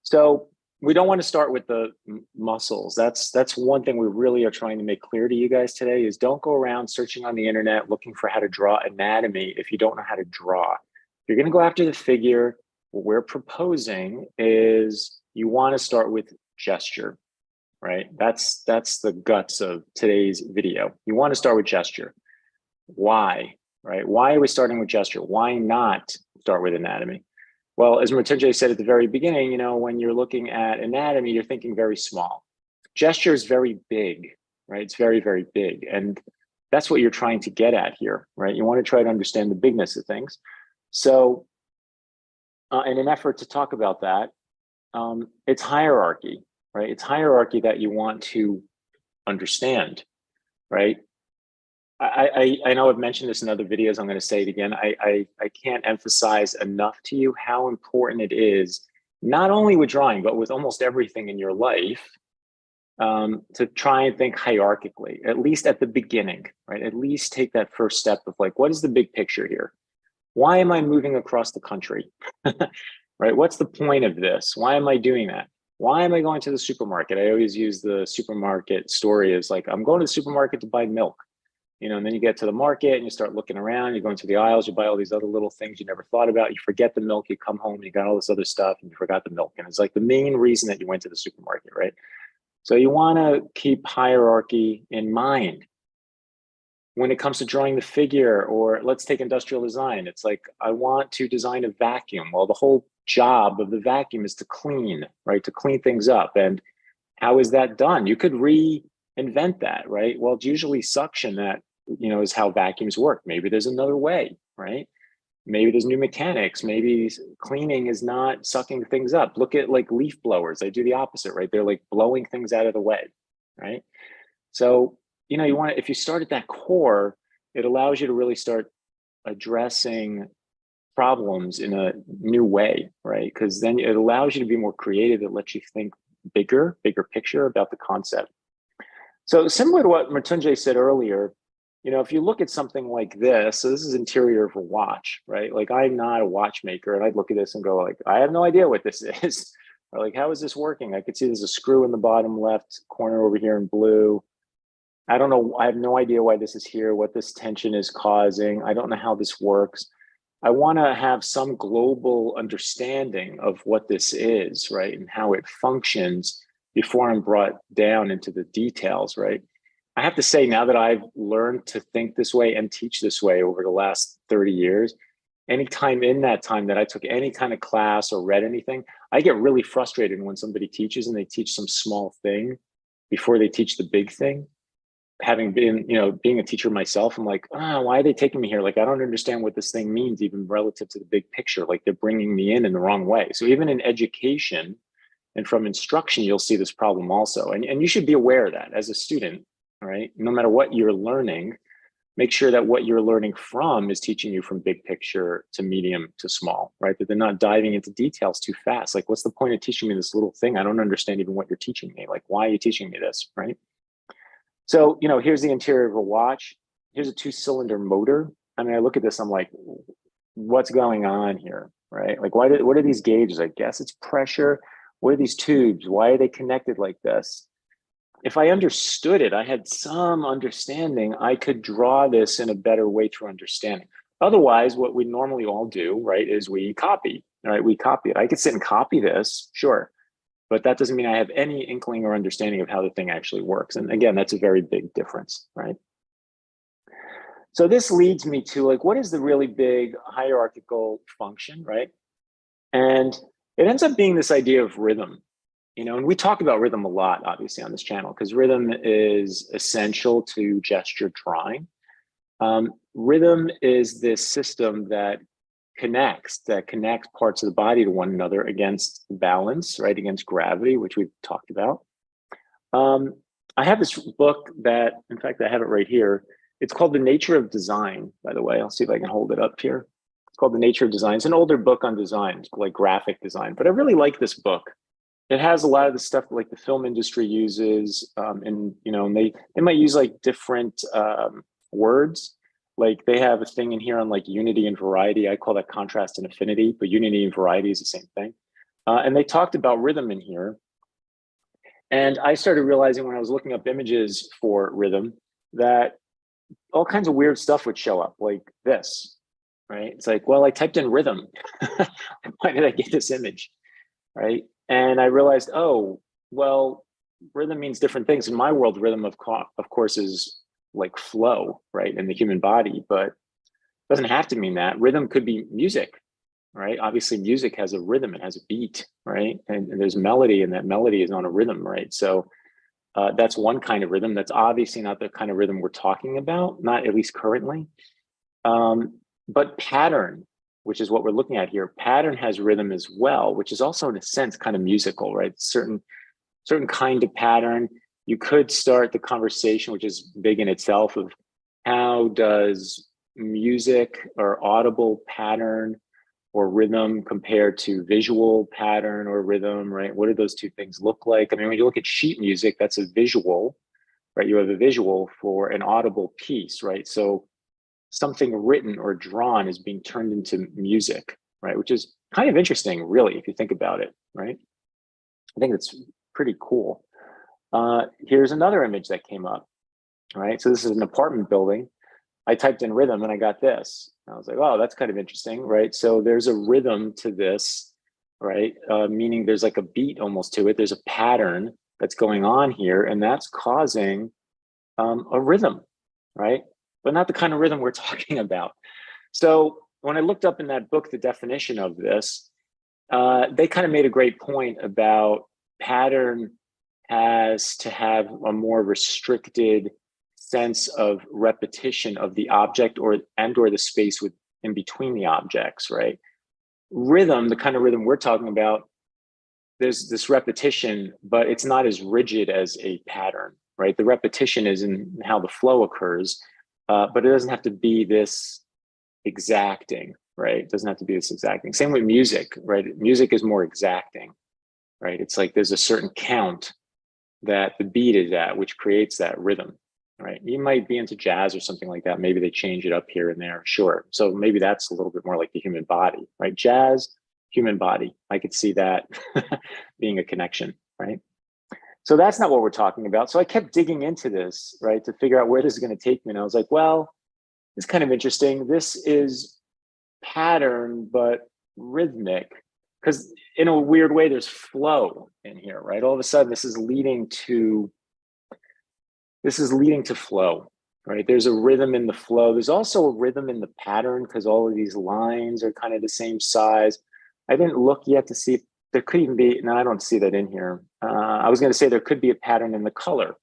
So we don't want to start with the muscles. That's one thing we really are trying to make clear to you guys today is don't go around searching on the internet looking for how to draw anatomy if you don't know how to draw. You're going to go after the figure. What we're proposing is you want to start with gesture, right? That's the guts of today's video. You want to start with gesture. Why, right? Why are we starting with gesture? Why not start with anatomy? Well, as Mattesi said at the very beginning, you know, when you're looking at anatomy, you're thinking very small. Gesture is very big, right? It's very, very big. And that's what you're trying to get at here, right? You want to try to understand the bigness of things. So in an effort to talk about that, it's hierarchy, right? It's hierarchy that you want to understand, right? I know I've mentioned this in other videos. I'm going to say it again. I can't emphasize enough to you how important it is, not only with drawing, but with almost everything in your life, to try and think hierarchically, at least at the beginning, right? At least take that first step of like, what is the big picture here? Why am I moving across the country? Right? What's the point of this? Why am I doing that? Why am I going to the supermarket? I always use the supermarket story as like, I'm going to the supermarket to buy milk. You know, and then you get to the market and you start looking around, you're going through the aisles, you buy all these other little things you never thought about. You forget the milk, you come home, you got all this other stuff and you forgot the milk. And it's like the main reason that you went to the supermarket, right? So you want to keep hierarchy in mind. When it comes to drawing the figure, or let's take industrial design, it's like, I want to design a vacuum. Well, the whole job of the vacuum is to clean, right? To clean things up. And how is that done? You could reinvent that, right? Well, it's usually suction that, you know, is how vacuums work. Maybe there's another way, right? Maybe there's new mechanics. Maybe cleaning is not sucking things up. Look at like leaf blowers. They do the opposite, right? They're like blowing things out of the way, right? So, you know, you want to, if you start at that core, it allows you to really start addressing problems in a new way, right? Because then it allows you to be more creative. It lets you think bigger picture about the concept. So similar to what Mattesi said earlier, you know, if you look at something like this, so this is interior of a watch, right? Like I'm not a watchmaker and I'd look at this and go like, I have no idea what this is. Or like, how is this working? I could see there's a screw in the bottom left corner over here in blue. I don't know. I have no idea why this is here, what this tension is causing. I don't know how this works. I want to have some global understanding of what this is, right? And how it functions before I'm brought down into the details, right? I have to say, now that I've learned to think this way and teach this way over the last 30 years, anytime in that time that I took any kind of class or read anything, I get really frustrated when somebody teaches and they teach some small thing before they teach the big thing. Having been, you know, being a teacher myself, I'm like, why are they taking me here? Like, I don't understand what this thing means, even relative to the big picture. Like, they're bringing me in the wrong way. So even in education and from instruction, you'll see this problem also. And you should be aware of that as a student, all right? No matter what you're learning, make sure that what you're learning from is teaching you from big picture to medium to small, right? That they're not diving into details too fast. Like, what's the point of teaching me this little thing? I don't understand even what you're teaching me. Like, why are you teaching me this, right? So, you know, here's the interior of a watch. Here's a 2-cylinder motor. I mean, I look at this, I'm like, what's going on here, right? Like, what are these gauges? I guess it's pressure. What are these tubes? Why are they connected like this? If I understood it, I had some understanding, I could draw this in a better way through understanding. Otherwise, what we normally all do, right, is we copy, right? We copy it. I could sit and copy this, sure. But that doesn't mean I have any inkling or understanding of how the thing actually works. And again, that's a very big difference, right? So this leads me to like, what is the really big hierarchical function, right? And it ends up being this idea of rhythm, you know, and we talk about rhythm a lot, obviously, on this channel, because rhythm is essential to gesture drawing. Rhythm is this system that connects parts of the body to one another against balance, right? Against gravity, which we've talked about. I have this book that, in fact, I have it right here. It's called The Nature of Design, by the way. I'll see if I can hold it up here. It's called The Nature of Design. It's an older book on design, it's like graphic design, but I really like this book. It has a lot of the stuff like the film industry uses, and you know, and they might use like different words. Like they have a thing in here on like unity and variety. I call that contrast and affinity, but unity and variety is the same thing. And they talked about rhythm in here. And I started realizing when I was looking up images for rhythm that all kinds of weird stuff would show up like this, right? It's like, well, I typed in rhythm. Why did I get this image, right? And I realized, oh, well, rhythm means different things. In my world, rhythm, of course, is like flow, right, in the human body, but it doesn't have to mean that. Rhythm could be music, right? Obviously, music has a rhythm, it has a beat, right? And there's melody, and that melody is on a rhythm, right? So that's one kind of rhythm. That's obviously not the kind of rhythm we're talking about, not at least currently. But pattern, which is what we're looking at here, pattern has rhythm as well, which is also in a sense kind of musical, right? Certain kind of pattern. You could start the conversation, which is big in itself, of how does music or audible pattern or rhythm compare to visual pattern or rhythm, right? What do those two things look like? I mean, when you look at sheet music, that's a visual, right? You have a visual for an audible piece, right? So something written or drawn is being turned into music, right? Which is kind of interesting, really, if you think about it, right? I think it's pretty cool. Here's another image that came up, right? So this is an apartment building. I typed in rhythm and I got this. I was like, oh, that's kind of interesting, right? So there's a rhythm to this, right? Meaning there's like a beat almost to it. There's a pattern that's going on here, and that's causing a rhythm, right? But not the kind of rhythm we're talking about. So when I looked up in that book the definition of this, they kind of made a great point about pattern has to have a more restricted sense of repetition of the object or the space in between the objects, right? Rhythm, the kind of rhythm we're talking about, there's this repetition, but it's not as rigid as a pattern, right? The repetition is in how the flow occurs, but it doesn't have to be this exacting, right? It doesn't have to be this exacting. Same with music, right? Music is more exacting, right? It's like there's a certain count that the beat is at, which creates that rhythm, right? You might be into jazz or something like that. Maybe they change it up here and there, sure. So maybe that's a little bit more like the human body, right? Jazz, human body. I could see that being a connection, right? So that's not what we're talking about. So I kept digging into this, right, to figure out where this is going to take me. And I was like, well, it's kind of interesting. This is pattern, but rhythmic, because in a weird way, there's flow in here, right? All of a sudden, this is leading to flow, right? There's a rhythm in the flow. There's also a rhythm in the pattern because all of these lines are kind of the same size. I didn't look yet to see if there could even be, no, I don't see that in here. I was going to say there could be a pattern in the color,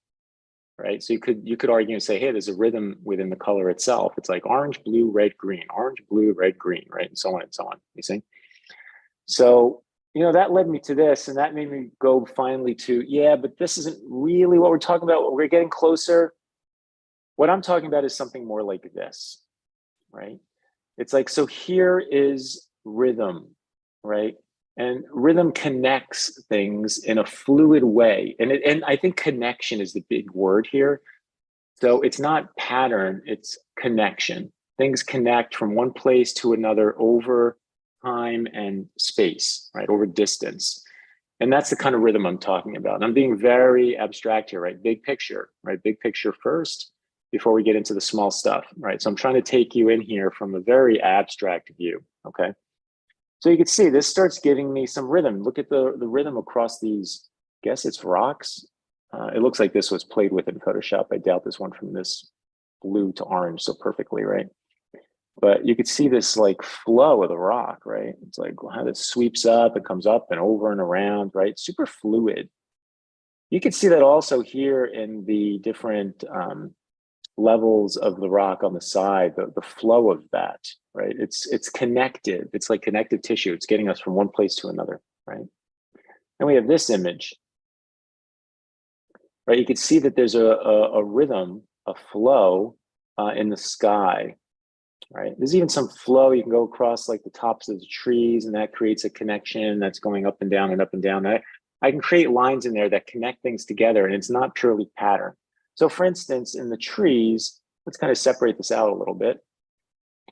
right? So you could argue and say, hey, there's a rhythm within the color itself. It's like orange, blue, red, green, orange, blue, red, green, right? And so on and so on, you see? So, you know, that led me to this, and that made me go finally to, yeah, but this isn't really what we're talking about. We're getting closer. What I'm talking about is something more like this, right? It's like, so here is rhythm, right? And rhythm connects things in a fluid way. And I think connection is the big word here. So it's not pattern, it's connection. Things connect from one place to another over time and space, right? Over distance. And that's the kind of rhythm I'm talking about. And I'm being very abstract here, right? Big picture, right? Big picture first before we get into the small stuff, right? So I'm trying to take you in here from a very abstract view, okay? So you can see this starts giving me some rhythm. Look at the rhythm across these, I guess it's rocks. It looks like this was played with in Photoshop. I doubt this went from this blue to orange so perfectly, right? But you could see this like flow of the rock, right? It's like how this sweeps up, it comes up and over and around, right? Super fluid. You can see that also here in the different levels of the rock on the side, the flow of that, right? It's connective. It's like connective tissue. It's getting us from one place to another, right? And we have this image, right? You can see that there's a rhythm, a flow in the sky, right? There's even some flow. You can go across like the tops of the trees, and that creates a connection that's going up and down and up and down. I can create lines in there that connect things together, and it's not purely pattern. So for instance, in the trees, let's kind of separate this out a little bit.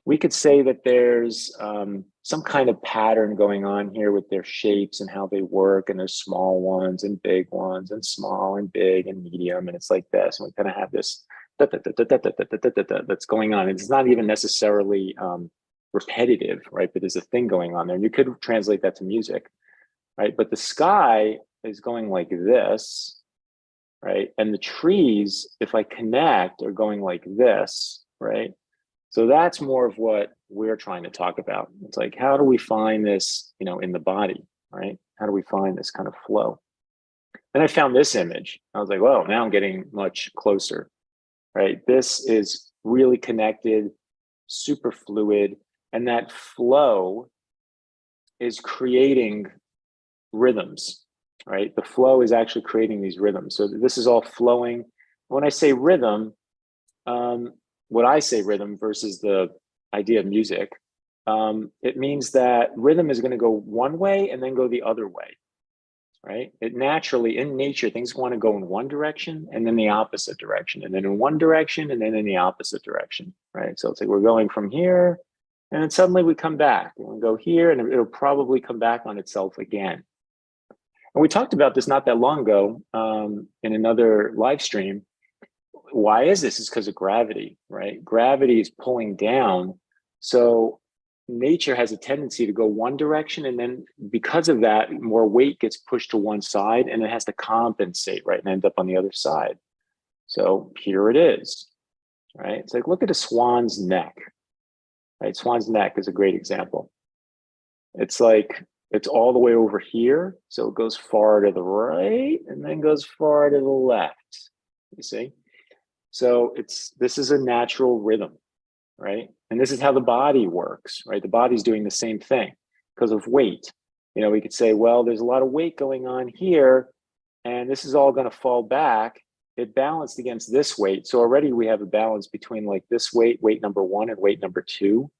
We could say that there's some kind of pattern going on here with their shapes and how they work, and there's small ones and big ones and small and big and medium, and it's like this. And we kind of have this that's going on. It's not even necessarily repetitive, right? But there's a thing going on there, and you could translate that to music, right? But the sky is going like this, right? And the trees, if I connect, are going like this, right? So that's more of what we're trying to talk about. It's like, how do we find this, you know, in the body, right? How do we find this kind of flow? And I found this image. I was like, whoa, now I'm getting much closer, right? This is really connected, super fluid, and that flow is creating rhythms, right? The flow is actually creating these rhythms. So this is all flowing. When I say rhythm, what I say rhythm versus the idea of music, it means that rhythm is going to go one way and then go the other way, right? It naturally, in nature, things want to go in one direction and then the opposite direction, and then in one direction and then in the opposite direction, right? So it's like we're going from here, and then suddenly we come back, and we go here, and it'll probably come back on itself again. And we talked about this not that long ago in another live stream. Why is this? It's because of gravity, right? Gravity is pulling down. So nature has a tendency to go one direction, and then because of that, more weight gets pushed to one side, and it has to compensate, right, and end up on the other side. So here it is, right? It's like, look at a swan's neck, right? Swan's neck is a great example. It's like, it's all the way over here. So it goes far to the right and then goes far to the left, you see? So this is a natural rhythm, right? And this is how the body works, right? The body's doing the same thing because of weight. You know, we could say, well, there's a lot of weight going on here, and this is all going to fall back. It balanced against this weight. So already we have a balance between like this weight number one, and weight number two,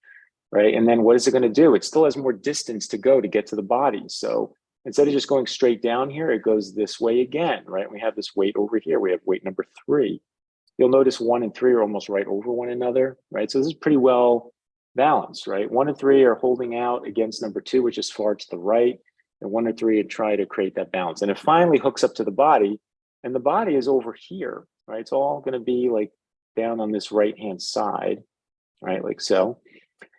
right? And then what is it going to do? It still has more distance to go to get to the body. So instead of just going straight down here, it goes this way again, right? We have this weight over here. We have weight number three. You'll notice 1 and 3 are almost right over one another, right? So this is pretty well balanced, right? 1 and 3 are holding out against number 2, which is far to the right, and 1 and 3 try to create that balance. And it finally hooks up to the body, and the body is over here, right? It's all going to be like down on this right-hand side, right? Like so.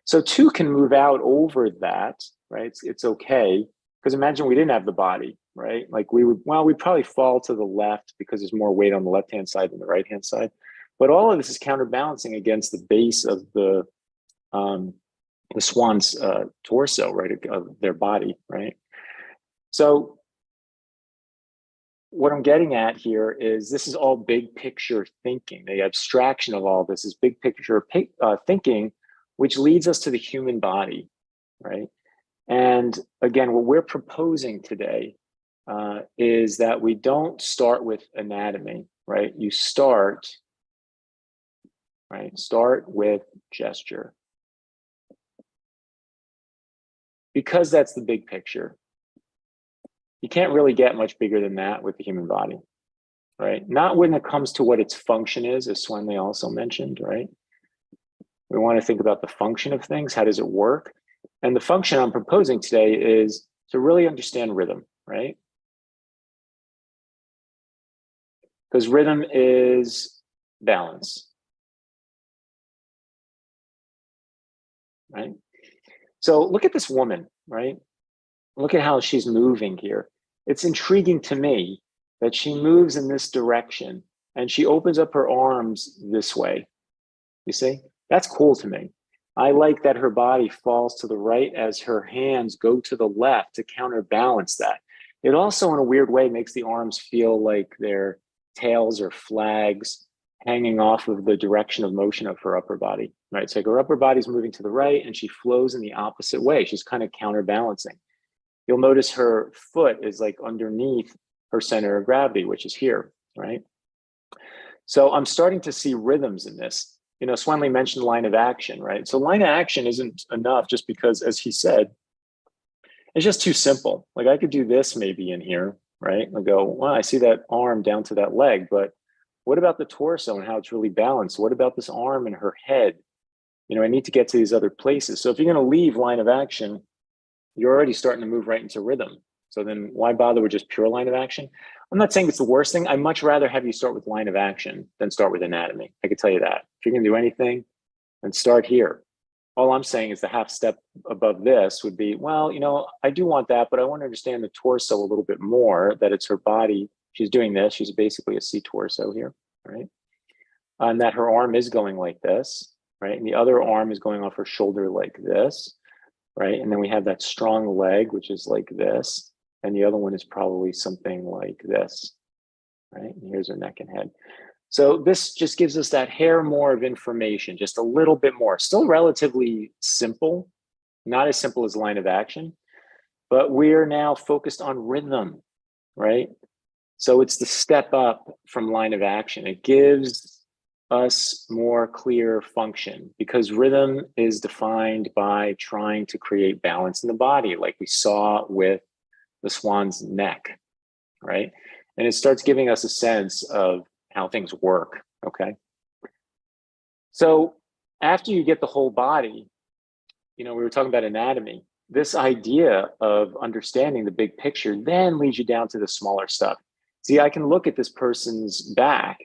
So 2 can move out over that, right? It's okay. Because imagine we didn't have the body, right? Like we'd probably fall to the left because there's more weight on the left-hand side than the right-hand side. But all of this is counterbalancing against the base of the swan's torso, right, of their body, right? So what I'm getting at here is this is all big picture thinking. The abstraction of all this is big picture thinking, which leads us to the human body, right? And again, what we're proposing today is that we don't start with anatomy, right? You start with gesture. Because that's the big picture. You can't really get much bigger than that with the human body, right? Not when it comes to what its function is, as Swenley also mentioned, right? We want to think about the function of things. How does it work? And the function I'm proposing today is to really understand rhythm, right? Because rhythm is balance, right? So look at this woman, right? Look at how she's moving here. It's intriguing to me that she moves in this direction and she opens up her arms this way. You see, that's cool to me. I like that her body falls to the right as her hands go to the left to counterbalance that. It also, in a weird way, makes the arms feel like their tails or flags hanging off of the direction of motion of her upper body, right? So like her upper body's moving to the right and she flows in the opposite way. She's kind of counterbalancing. You'll notice her foot is like underneath her center of gravity, which is here, right? So I'm starting to see rhythms in this. You know, Swenley mentioned line of action, right? So line of action isn't enough just because, as he said, it's just too simple. Like I could do this maybe in here, right? I go, well, I see that arm down to that leg, but what about the torso and how it's really balanced? What about this arm and her head? You know, I need to get to these other places. So if you're going to leave line of action, you're already starting to move right into rhythm. So then why bother with just pure line of action? I'm not saying it's the worst thing. I'd much rather have you start with line of action than start with anatomy. I can tell you that. If you're going to do anything, then start here. All I'm saying is the half step above this would be, well, you know, I do want that, but I want to understand the torso a little bit more, that it's her body. She's doing this. She's basically a C torso here, right? And that her arm is going like this, right? And the other arm is going off her shoulder like this, right? And then we have that strong leg, which is like this. And the other one is probably something like this, right? And here's her neck and head. So this just gives us that hair more of information, just a little bit more. Still relatively simple, not as simple as line of action, but we're now focused on rhythm, right? So it's the step up from line of action. It gives us more clear function because rhythm is defined by trying to create balance in the body, like we saw with the swan's neck, right? And it starts giving us a sense of how things work, okay? So after you get the whole body, you know, we were talking about anatomy, this idea of understanding the big picture then leads you down to the smaller stuff. See, I can look at this person's back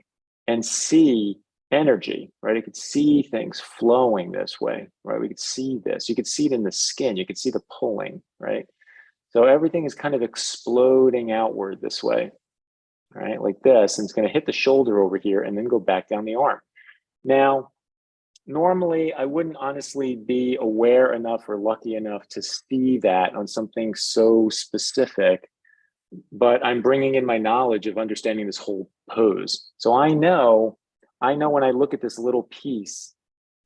and see energy, right? I could see things flowing this way, right? We could see this. You could see it in the skin. You could see the pulling, right? So everything is kind of exploding outward this way, right? Like this, and it's going to hit the shoulder over here and then go back down the arm. Now, normally I wouldn't honestly be aware enough or lucky enough to see that on something so specific, but I'm bringing in my knowledge of understanding this whole pose. So I know when I look at this little piece,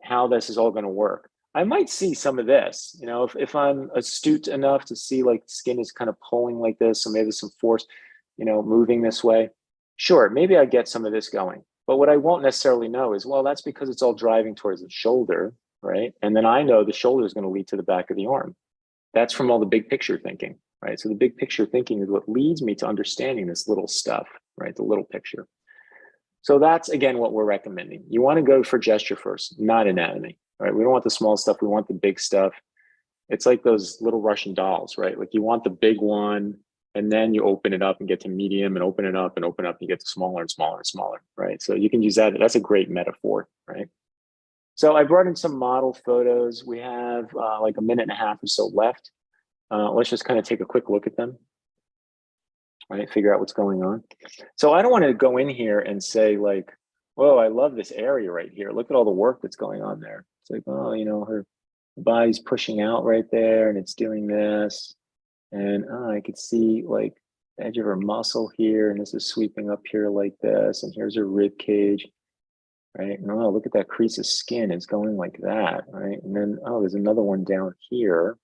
how this is all going to work. I might see some of this, you know, if I'm astute enough to see like skin is kind of pulling like this, so maybe there's some force, you know, moving this way. Sure, maybe I get some of this going. But what I won't necessarily know is, well, that's because it's all driving towards the shoulder, right? And then I know the shoulder is going to lead to the back of the arm. That's from all the big picture thinking, right? So the big picture thinking is what leads me to understanding this little stuff, right? The little picture. So that's, again, what we're recommending. You want to go for gesture first, not anatomy, right? We don't want the small stuff. We want the big stuff. It's like those little Russian dolls, right? Like you want the big one, and then you open it up and get to medium and open it up and open up, and you get to smaller and smaller and smaller, right? So you can use that. That's a great metaphor, right? So I brought in some model photos. We have like a minute and a half or so left. Let's just kind of take a quick look at them, right? Figure out what's going on. So I don't want to go in here and say like, whoa, I love this area right here. Look at all the work that's going on there. It's like, oh, you know, her body's pushing out right there and it's doing this. And I could see like the edge of her muscle here, and this is sweeping up here like this, and here's her rib cage, right? And oh, look at that crease of skin, it's going like that, right? And then, oh, there's another one down here,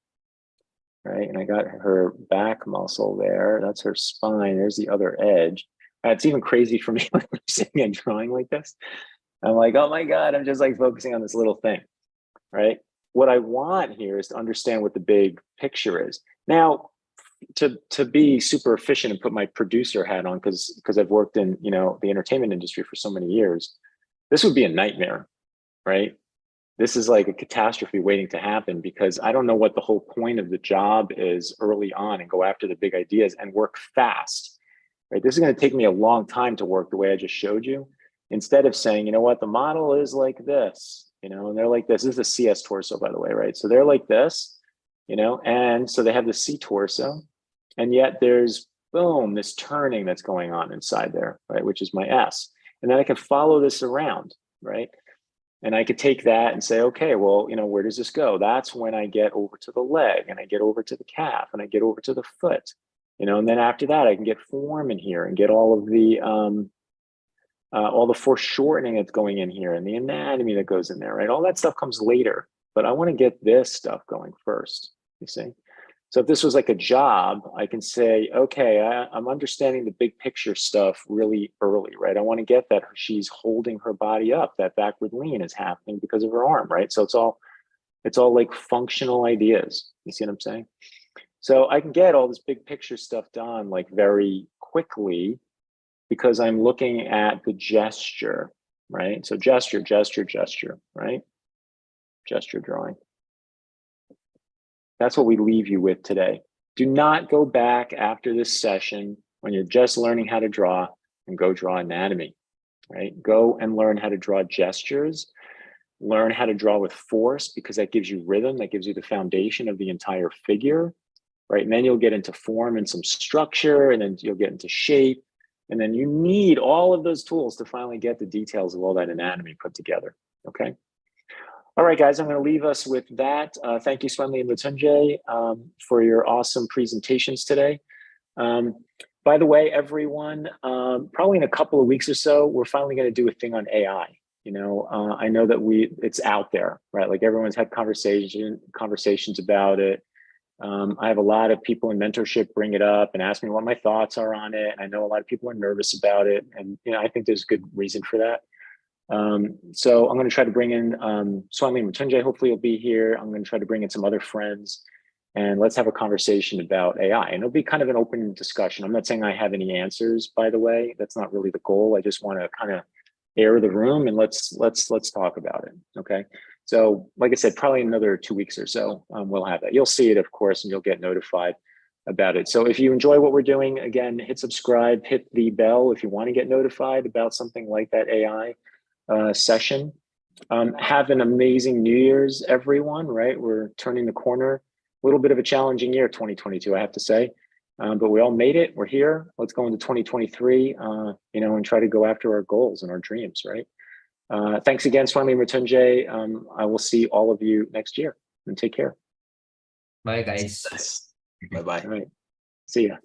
right? And I got her back muscle there, that's her spine, there's the other edge. It's even crazy for me when I'm sitting and drawing like this. I'm like, oh my God, I'm just like focusing on this little thing, right? What I want here is to understand what the big picture is. Now, to be super efficient and put my producer hat on, because I've worked in, you know, the entertainment industry for so many years, this would be a nightmare, right? This is like a catastrophe waiting to happen, because I don't know what the whole point of the job is early on, and go after the big ideas and work fast, right? This is going to take me a long time to work the way I just showed you, instead of saying, you know what, the model is like this, you know, and they're like this. This is the CS torso, by the way, right? So they're like this, you know, and so they have the C torso, and yet there's, boom, this turning that's going on inside there, right? Which is my S. And then I can follow this around, right? And I could take that and say, okay, well, where does this go? That's when I get over to the leg, and I get over to the calf, and I get over to the foot, and then after that, I can get form in here and get all the foreshortening that's going in here and the anatomy that goes in there, right? All that stuff comes later, but I want to get this stuff going first, you see? So if this was like a job, I can say, okay, I'm understanding the big picture stuff really early, right? I want to get that she's holding her body up, that backward lean is happening because of her arm, right? So it's all like functional ideas. You see what I'm saying? So I can get all this big picture stuff done like very quickly because I'm looking at the gesture, right? So gesture, right? Gesture drawing. That's what we leave you with today. Do not go back after this session when you're just learning how to draw and go draw anatomy, right? Go and learn how to draw gestures, learn how to draw with force, because that gives you rhythm, that gives you the foundation of the entire figure, right? And then you'll get into form and some structure, and then you'll get into shape. And then you need all of those tools to finally get the details of all that anatomy put together, okay? All right, guys, I'm going to leave us with that. Thank you, Swenli and Matunjay, for your awesome presentations today. By the way, everyone, probably in a couple of weeks or so, we're finally going to do a thing on AI. I know that it's out there, right? Like everyone's had conversations about it. I have a lot of people in mentorship bring it up and ask me what my thoughts are on it. I know a lot of people are nervous about it, and I think there's good reason for that. So I'm going to try to bring in Swenli and Matunjay. Hopefully you'll be here. I'm going to try to bring in some other friends, and let's have a conversation about AI. And it'll be kind of an open discussion. I'm not saying I have any answers, by the way. That's not really the goal. I just want to kind of air the room, and let's talk about it. Okay. So like I said, probably another 2 weeks or so, we'll have that. You'll see it, of course, and you'll get notified about it. So if you enjoy what we're doing, again, hit subscribe, hit the bell if you want to get notified about something like that AI session. Have an amazing New Year's, everyone, right? We're turning the corner. A little bit of a challenging year, 2022, I have to say. But we all made it. We're here. Let's go into 2023, and try to go after our goals and our dreams, right? Thanks again, Swami Matunjay. I will see all of you next year, and take care. Bye, guys. Bye-bye. All right. See ya.